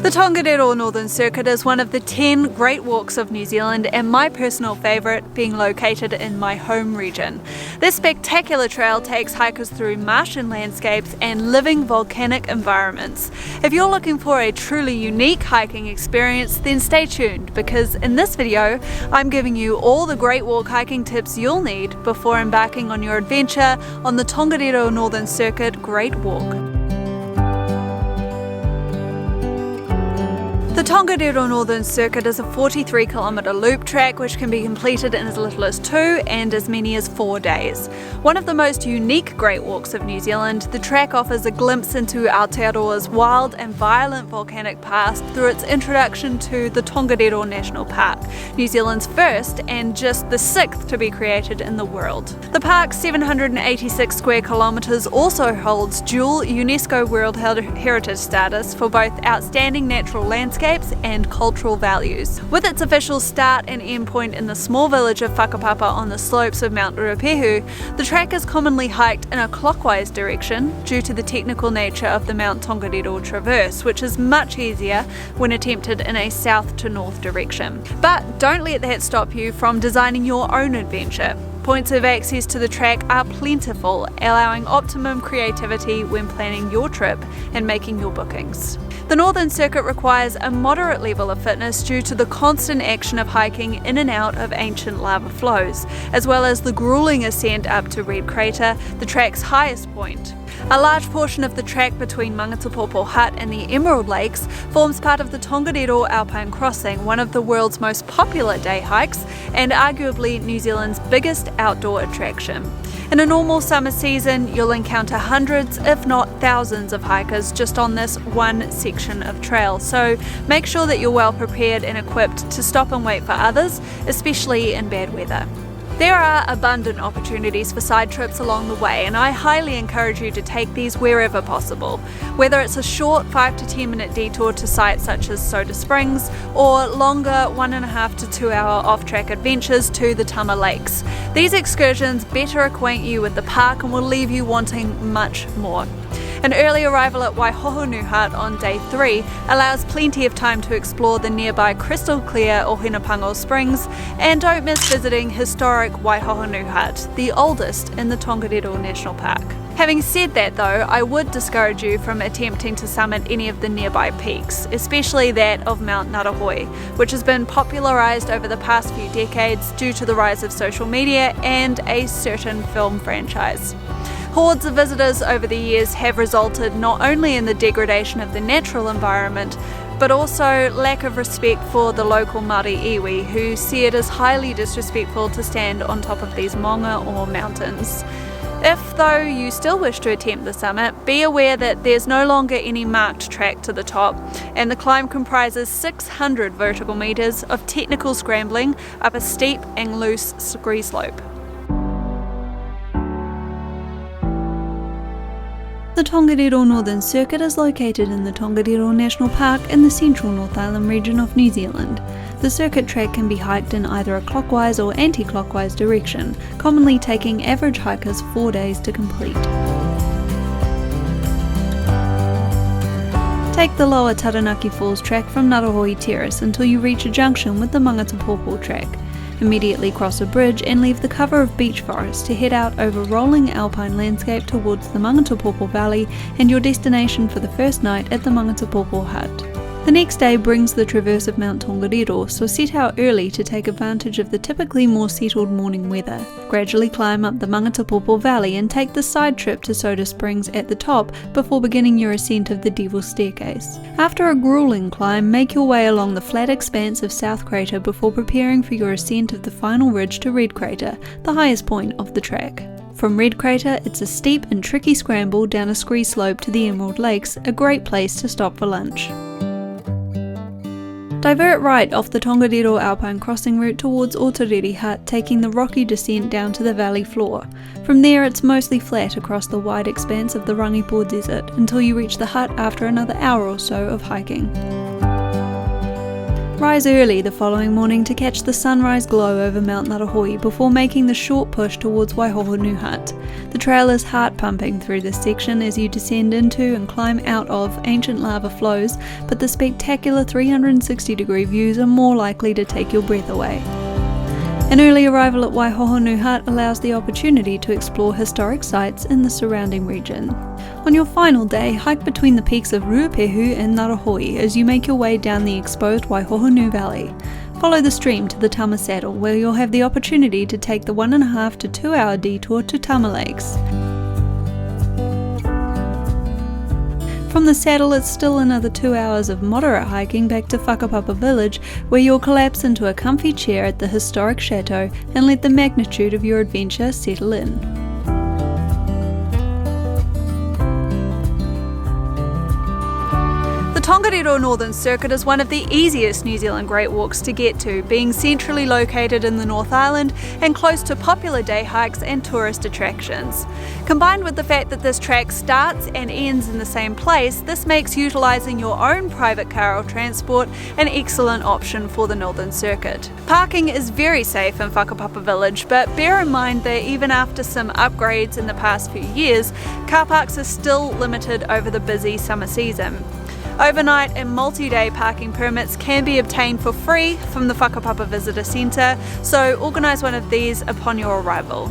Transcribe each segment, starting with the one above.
The Tongariro Northern Circuit is one of the 10 great walks of New Zealand and my personal favourite, being located in my home region. This spectacular trail takes hikers through martian landscapes and living volcanic environments. If you're looking for a truly unique hiking experience, then stay tuned, because in this video I'm giving you all the great walk hiking tips you'll need before embarking on your adventure on the Tongariro Northern Circuit Great Walk. The Tongariro Northern Circuit is a 43-kilometre loop track which can be completed in as little as 2 and as many as 4 days. One of the most unique great walks of New Zealand, the track offers a glimpse into Aotearoa's wild and violent volcanic past through its introduction to the Tongariro National Park, New Zealand's first and just the 6th to be created in the world. The park's 786 square kilometres also holds dual UNESCO World Heritage status for both outstanding natural landscapes and cultural values. With its official start and end point in the small village of Whakapapa on the slopes of Mount Ruapehu, the track is commonly hiked in a clockwise direction due to the technical nature of the Mount Tongariro Traverse, which is much easier when attempted in a south to north direction. But don't let that stop you from designing your own adventure. Points of access to the track are plentiful, allowing optimum creativity when planning your trip and making your bookings. The Northern Circuit requires a moderate level of fitness due to the constant action of hiking in and out of ancient lava flows, as well as the grueling ascent up to Red Crater, the track's highest point. A large portion of the track between Mangatapopo Hut and the Emerald Lakes forms part of the Tongariro Alpine Crossing, one of the world's most popular day hikes and arguably New Zealand's biggest outdoor attraction. In a normal summer season, you'll encounter hundreds, if not thousands, of hikers just on this one section of trail, so make sure that you're well prepared and equipped to stop and wait for others, especially in bad weather. There are abundant opportunities for side trips along the way, and I highly encourage you to take these wherever possible. Whether it's a short 5 to 10 minute detour to sites such as Soda Springs, or longer 1.5 to 2 hour off-track adventures to the Tama Lakes. These excursions better acquaint you with the park and will leave you wanting much more. An early arrival at Waihohonu Hut on day 3 allows plenty of time to explore the nearby crystal clear Ohinapango Springs, and don't miss visiting historic Waihohonu Hut, the oldest in the Tongariro National Park. Having said that though, I would discourage you from attempting to summit any of the nearby peaks, especially that of Mount Narahoi, which has been popularised over the past few decades due to the rise of social media and a certain film franchise. Hordes of visitors over the years have resulted not only in the degradation of the natural environment, but also lack of respect for the local Māori iwi, who see it as highly disrespectful to stand on top of these maunga or mountains. If, though, you still wish to attempt the summit, be aware that there's no longer any marked track to the top, and the climb comprises 600 vertical metres of technical scrambling up a steep and loose ski slope. The Tongariro Northern Circuit is located in the Tongariro National Park in the central North Island region of New Zealand. The circuit track can be hiked in either a clockwise or anti-clockwise direction, commonly taking average hikers 4 days to complete. Take the lower Taranaki Falls track from Narahoi Terrace until you reach a junction with the Mangatapopo track. Immediately cross a bridge and leave the cover of beech forest to head out over rolling alpine landscape towards the Mangatapopo Valley and your destination for the first night at the Mangatapopo Hut. The next day brings the traverse of Mount Tongariro, so set out early to take advantage of the typically more settled morning weather. Gradually climb up the Mangatapopo Valley and take the side trip to Soda Springs at the top before beginning your ascent of the Devil's Staircase. After a grueling climb, make your way along the flat expanse of South Crater before preparing for your ascent of the final ridge to Red Crater, the highest point of the track. From Red Crater, it's a steep and tricky scramble down a scree slope to the Emerald Lakes, a great place to stop for lunch. Divert right off the Tongariro Alpine Crossing route towards Itinerary Hut, taking the rocky descent down to the valley floor. From there it's mostly flat across the wide expanse of the Rangipo Desert until you reach the hut after another hour or so of hiking. rise early the following morning to catch the sunrise glow over Mount Ngarahui before making the short push towards Waihohonuhut. The trail is heart-pumping through this section as you descend into and climb out of ancient lava flows, but the spectacular 360-degree views are more likely to take your breath away. An early arrival at Waihohonuhut allows the opportunity to explore historic sites in the surrounding region. On your final day, hike between the peaks of Ruapehu and Ngarahui as you make your way down the exposed Waihohonu Valley. Follow the stream to the Tama Saddle, where you'll have the opportunity to take the 1.5 to 2 hour detour to Tama Lakes. From the saddle, it's still another 2 hours of moderate hiking back to Whakapapa village, where you'll collapse into a comfy chair at the historic chateau and let the magnitude of your adventure settle in. The Tongariro Northern Circuit is one of the easiest New Zealand Great Walks to get to, being centrally located in the North Island and close to popular day hikes and tourist attractions. Combined with the fact that this track starts and ends in the same place, this makes utilising your own private car or transport an excellent option for the Northern Circuit. Parking is very safe in Whakapapa village, but bear in mind that even after some upgrades in the past few years, car parks are still limited over the busy summer season. Overnight and multi-day parking permits can be obtained for free from the Whakapapa Visitor Centre, so organise one of these upon your arrival.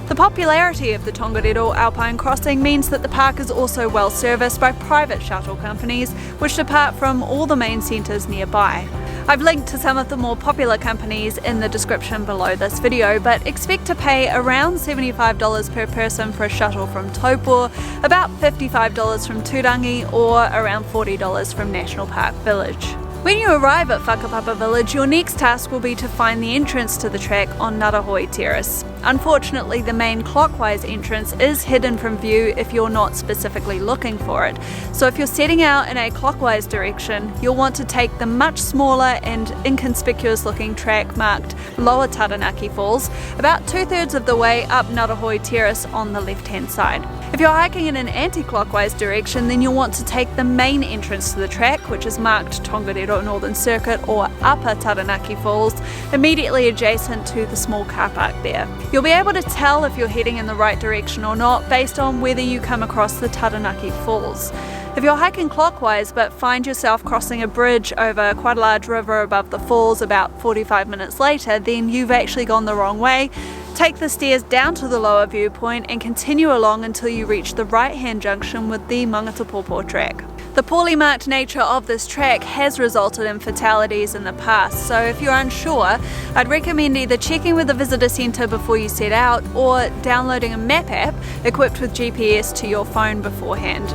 The popularity of the Tongariro Alpine crossing means that the park is also well serviced by private shuttle companies, which depart from all the main centres nearby. I've linked to some of the more popular companies in the description below this video, but expect to pay around $75 per person for a shuttle from Taupo, about $55 from Turangi, or around $40 from National Park Village. When you arrive at Whakapapa Village, your next task will be to find the entrance to the track on Ngarahui Terrace. Unfortunately, the main clockwise entrance is hidden from view if you're not specifically looking for it. So if you're setting out in a clockwise direction, you'll want to take the much smaller and inconspicuous looking track marked Lower Taranaki Falls, about 2/3 of the way up Ngarahui Terrace on the left hand side. If you're hiking in an anti-clockwise direction, then you'll want to take the main entrance to the track, which is marked Tongariro Northern Circuit or Upper Taranaki Falls, immediately adjacent to the small car park there. You'll be able to tell if you're heading in the right direction or not based on whether you come across the Taranaki Falls. If you're hiking clockwise but find yourself crossing a bridge over quite a large river above the falls about 45 minutes later, then you've actually gone the wrong way. Take the stairs down to the lower viewpoint and continue along until you reach the right-hand junction with the Mangatapopo track. The poorly marked nature of this track has resulted in fatalities in the past, so if you're unsure, I'd recommend either checking with the visitor centre before you set out or downloading a map app equipped with GPS to your phone beforehand.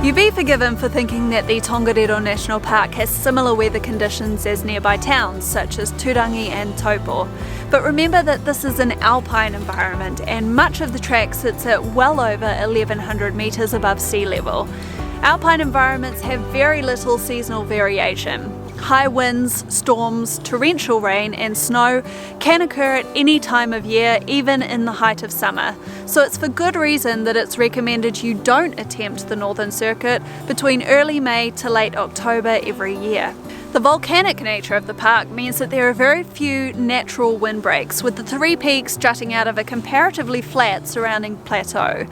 You'd be forgiven for thinking that the Tongariro National Park has similar weather conditions as nearby towns such as Turangi and Taupo. But remember that this is an alpine environment and much of the track sits at well over 1100 metres above sea level. Alpine environments have very little seasonal variation. High winds, storms, torrential rain and snow can occur at any time of year, even in the height of summer. So it's for good reason that it's recommended you don't attempt the Northern Circuit between early May to late October every year. The volcanic nature of the park means that there are very few natural windbreaks, with the three peaks jutting out of a comparatively flat surrounding plateau.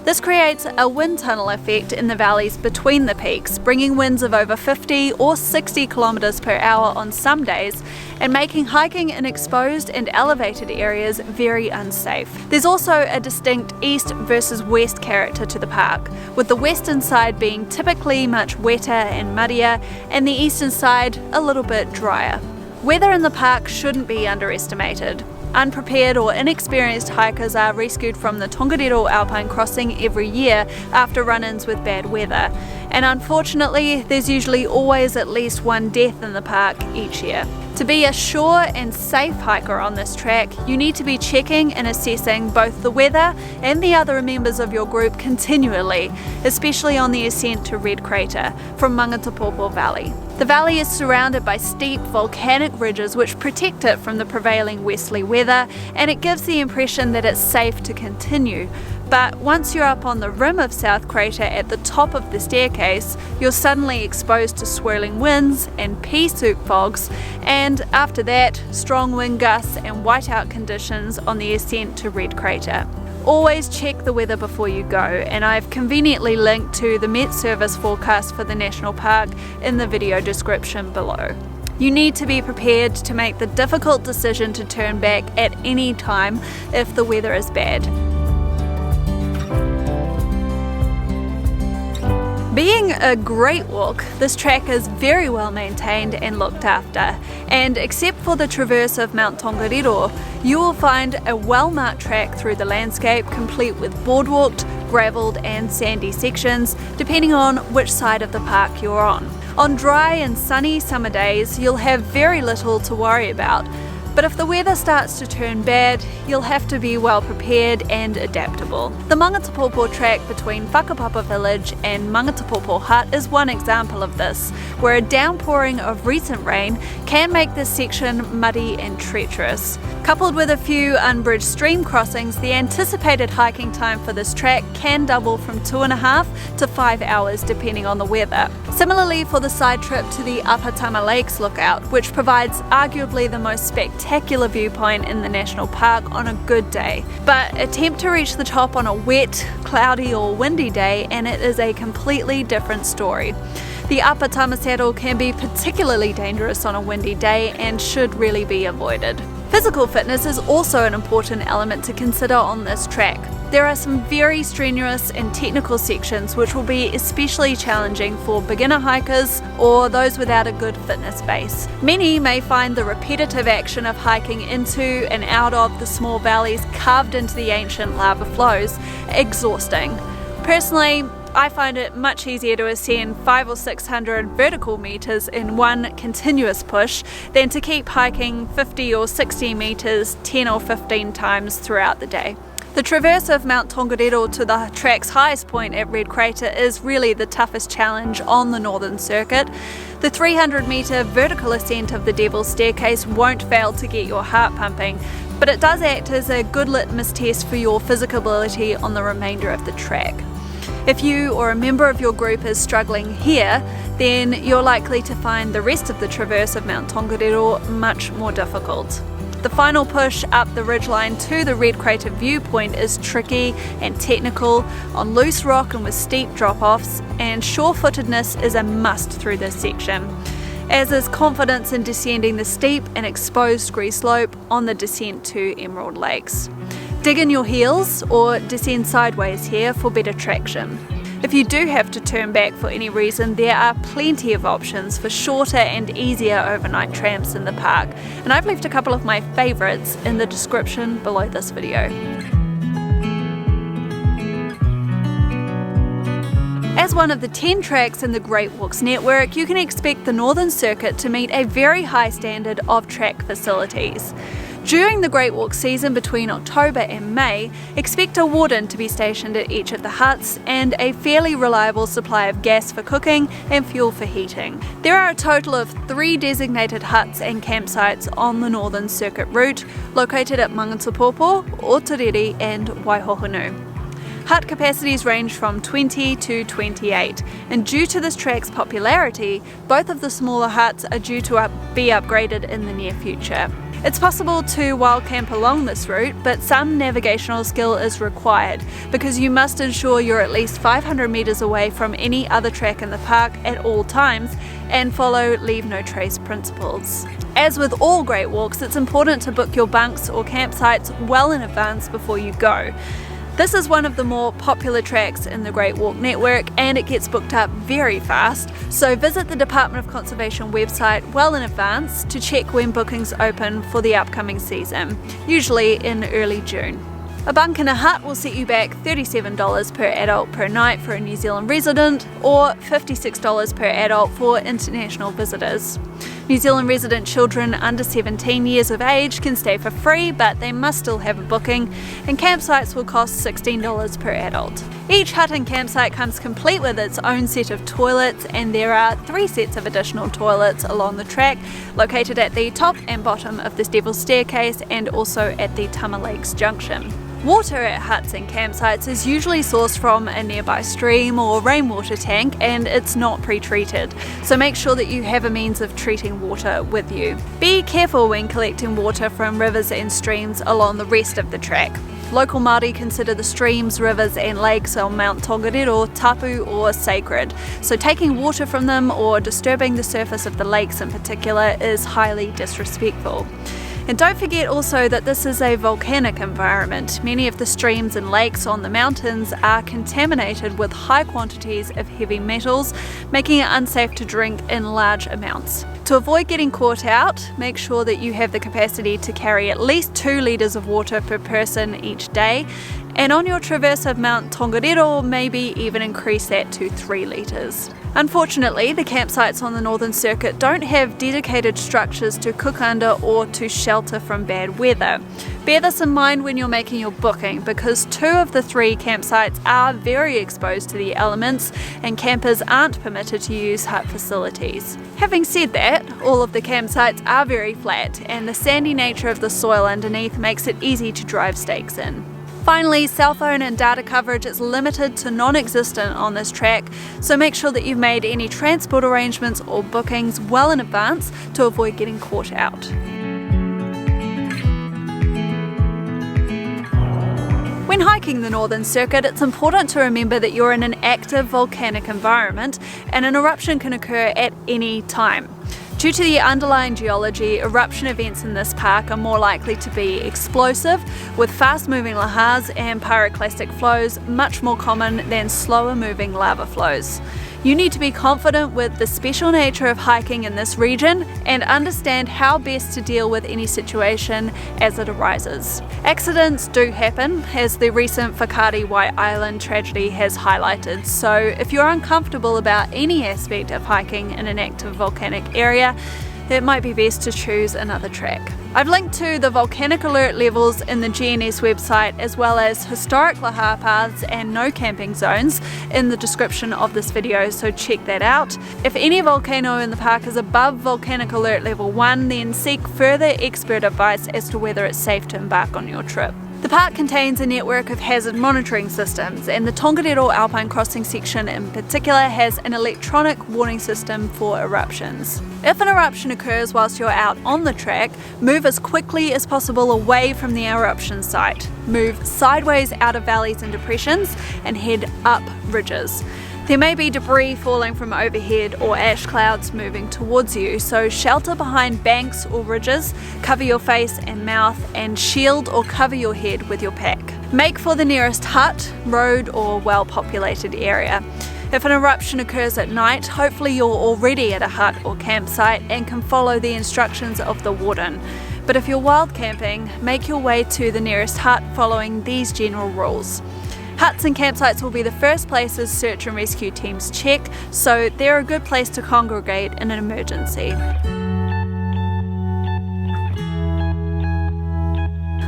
This creates a wind tunnel effect in the valleys between the peaks, bringing winds of over 50 or 60 kilometres per hour on some days and making hiking in exposed and elevated areas very unsafe. There's also a distinct east versus west character to the park, with the western side being typically much wetter and muddier and the eastern side a little bit drier. Weather in the park shouldn't be underestimated. Unprepared or inexperienced hikers are rescued from the Tongariro Alpine crossing every year after run-ins with bad weather, and unfortunately there's usually always at least one death in the park each year. To be a sure and safe hiker on this track, you need to be checking and assessing both the weather and the other members of your group continually, especially on the ascent to Red Crater from Mangatapopo Valley. The valley is surrounded by steep volcanic ridges which protect it from the prevailing westerly weather, and it gives the impression that it's safe to continue. But once you're up on the rim of South Crater at the top of the staircase, you're suddenly exposed to swirling winds and pea soup fogs, and after that, strong wind gusts and whiteout conditions on the ascent to Red Crater. Always check the weather before you go, and I've conveniently linked to the Met Service forecast for the national park in the video description below. You need to be prepared to make the difficult decision to turn back at any time if the weather is bad. Being a great walk, this track is very well maintained and looked after, and except for the traverse of Mount Tongariro, you will find a well-marked track through the landscape complete with boardwalked, gravelled and sandy sections depending on which side of the park you're on. On dry and sunny summer days, you'll have very little to worry about, but if the weather starts to turn bad, you'll have to be well prepared and adaptable. The Mangatapopo track between Whakapapa Village and Mangatapopo Hut is one example of this, where a downpouring of recent rain can make this section muddy and treacherous. Coupled with a few unbridged stream crossings, the anticipated hiking time for this track can double from 2.5 to 5 hours depending on the weather. Similarly for the side trip to the Upper Tama Lakes lookout, which provides arguably the most spectacular viewpoint in the national park on a good day. But attempt to reach the top on a wet, cloudy or windy day and it is a completely different story. The Upper Tama Saddle can be particularly dangerous on a windy day and should really be avoided. Physical fitness is also an important element to consider on this track. There are some very strenuous and technical sections which will be especially challenging for beginner hikers or those without a good fitness base. Many may find the repetitive action of hiking into and out of the small valleys carved into the ancient lava flows exhausting. Personally, I find it much easier to ascend 500 or 600 vertical meters in one continuous push than to keep hiking 50 or 60 meters 10 or 15 times throughout the day. The traverse of Mount Tongariro to the track's highest point at Red Crater is really the toughest challenge on the Northern Circuit. The 300-metre vertical ascent of the Devil's Staircase won't fail to get your heart pumping, but it does act as a good litmus test for your physical ability on the remainder of the track. If you or a member of your group is struggling here, then you're likely to find the rest of the traverse of Mount Tongariro much more difficult. The final push up the ridgeline to the Red Crater viewpoint is tricky and technical, on loose rock and with steep drop-offs, and sure-footedness is a must through this section, as is confidence in descending the steep and exposed scree slope on the descent to Emerald Lakes. Dig in your heels or descend sideways here for better traction. If you do have to turn back for any reason, there are plenty of options for shorter and easier overnight tramps in the park, and I've left a couple of my favourites in the description below this video. As one of the 10 tracks in the Great Walks network, you can expect the Northern Circuit to meet a very high standard of track facilities. During the Great Walk season between October and May, expect a warden to be stationed at each of the huts and a fairly reliable supply of gas for cooking and fuel for heating. There are a total of 3 designated huts and campsites on the Northern Circuit route, located at Mangatapopo, Itinerary and Waihohonu. Hut capacities range from 20 to 28, and due to this track's popularity, both of the smaller huts are due to be upgraded in the near future. It's possible to wild camp along this route, but some navigational skill is required because you must ensure you're at least 500 metres away from any other track in the park at all times and follow leave no trace principles. As with all Great Walks, it's important to book your bunks or campsites well in advance before you go. This is one of the more popular tracks in the Great Walk network and it gets booked up very fast, so visit the Department of Conservation website well in advance to check when bookings open for the upcoming season, usually in early June. A bunk in a hut will set you back $37 per adult per night for a New Zealand resident or $56 per adult for international visitors. New Zealand resident children under 17 years of age can stay for free, but they must still have a booking, and campsites will cost $16 per adult. Each hut and campsite comes complete with its own set of toilets, and there are 3 sets of additional toilets along the track, located at the top and bottom of this Devil's Staircase and also at the Tama Lakes Junction. Water at huts and campsites is usually sourced from a nearby stream or rainwater tank, and it's not pre-treated, so make sure that you have a means of treating water with you. Be careful when collecting water from rivers and streams along the rest of the track. Local Māori consider the streams, rivers and lakes on Mount Tongariro tapu or sacred, so taking water from them or disturbing the surface of the lakes in particular is highly disrespectful. And don't forget also that this is a volcanic environment. Many of the streams and lakes on the mountains are contaminated with high quantities of heavy metals, making it unsafe to drink in large amounts. To avoid getting caught out, make sure that you have the capacity to carry at least 2 litres of water per person each day, and on your traverse of Mount Tongariro, maybe even increase that to 3 litres. Unfortunately, the campsites on the Northern Circuit don't have dedicated structures to cook under or to shelter from bad weather. Bear this in mind when you're making your booking, because 2 of the 3 campsites are very exposed to the elements and campers aren't permitted to use hut facilities. Having said that, all of the campsites are very flat and the sandy nature of the soil underneath makes it easy to drive stakes in. Finally, cell phone and data coverage is limited to non-existent on this track, so make sure that you've made any transport arrangements or bookings well in advance to avoid getting caught out. When hiking the Northern Circuit, it's important to remember that you're in an active volcanic environment and an eruption can occur at any time. Due to the underlying geology, eruption events in this park are more likely to be explosive, with fast-moving lahars and pyroclastic flows much more common than slower-moving lava flows. You need to be confident with the special nature of hiking in this region and understand how best to deal with any situation as it arises. Accidents do happen, as the recent Whakaari White Island tragedy has highlighted, so if you're uncomfortable about any aspect of hiking in an active volcanic area, it might be best to choose another track. I've linked to the volcanic alert levels in the GNS website, as well as historic lahar paths and no camping zones in the description of this video, so check that out. If any volcano in the park is above volcanic alert level 1, then seek further expert advice as to whether it's safe to embark on your trip. The park contains a network of hazard monitoring systems, and the Tongariro Alpine Crossing section in particular has an electronic warning system for eruptions. If an eruption occurs whilst you're out on the track, move as quickly as possible away from the eruption site. Move sideways out of valleys and depressions and head up ridges. There may be debris falling from overhead or ash clouds moving towards you, so shelter behind banks or ridges, cover your face and mouth, and shield or cover your head with your pack. Make for the nearest hut, road or well-populated area. If an eruption occurs at night, hopefully you're already at a hut or campsite and can follow the instructions of the warden. But if you're wild camping, make your way to the nearest hut following these general rules. Huts and campsites will be the first places search and rescue teams check, so they're a good place to congregate in an emergency.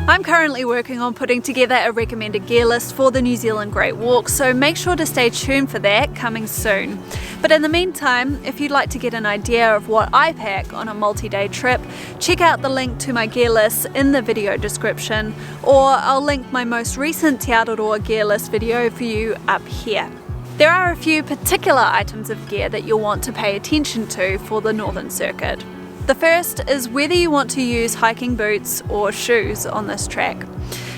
I'm currently working on putting together a recommended gear list for the New Zealand Great Walk, so make sure to stay tuned for that coming soon. But in the meantime, if you'd like to get an idea of what I pack on a multi-day trip, check out the link to my gear list in the video description, or I'll link my most recent Te Araroa gear list video for you up here. There are a few particular items of gear that you'll want to pay attention to for the Northern Circuit. The first is whether you want to use hiking boots or shoes on this track.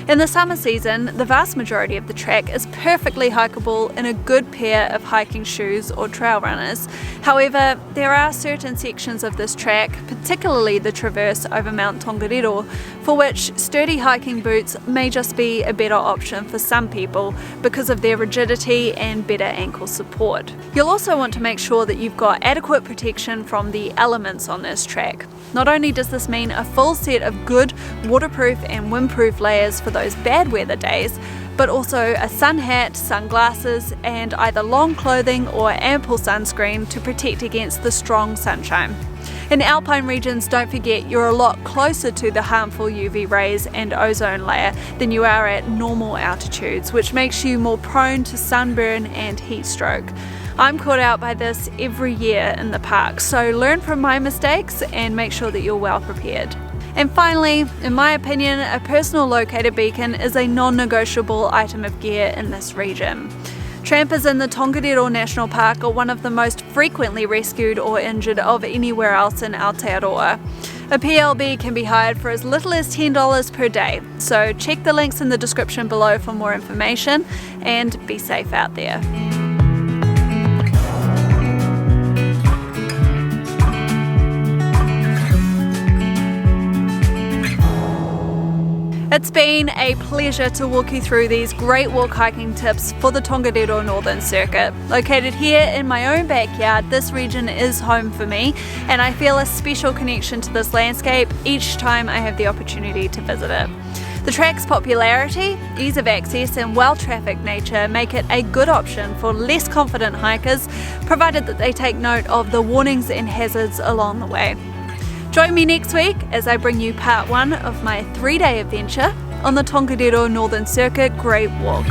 In the summer season, the vast majority of the track is perfectly hikeable in a good pair of hiking shoes or trail runners. However, there are certain sections of this track, particularly the traverse over Mount Tongariro, for which sturdy hiking boots may just be a better option for some people because of their rigidity and better ankle support. You'll also want to make sure that you've got adequate protection from the elements on this track. Not only does this mean a full set of good waterproof and windproof layers for those bad weather days, but also a sun hat, sunglasses, and either long clothing or ample sunscreen to protect against the strong sunshine. In alpine regions, don't forget you're a lot closer to the harmful UV rays and ozone layer than you are at normal altitudes, which makes you more prone to sunburn and heat stroke. I'm caught out by this every year in the park, so learn from my mistakes and make sure that you're well prepared. And finally, in my opinion, a personal locator beacon is a non-negotiable item of gear in this region. Trampers in the Tongariro National Park are one of the most frequently rescued or injured of anywhere else in Aotearoa. A PLB can be hired for as little as $10 per day, so check the links in the description below for more information and be safe out there. It's been a pleasure to walk you through these great walk hiking tips for the Tongariro Northern Circuit. Located here in my own backyard, this region is home for me, and I feel a special connection to this landscape each time I have the opportunity to visit it. The track's popularity, ease of access and well-trafficked nature make it a good option for less confident hikers, provided that they take note of the warnings and hazards along the way. Join me next week as I bring you part 1 of my 3-day adventure on the Tongariro Northern Circuit Great Walk.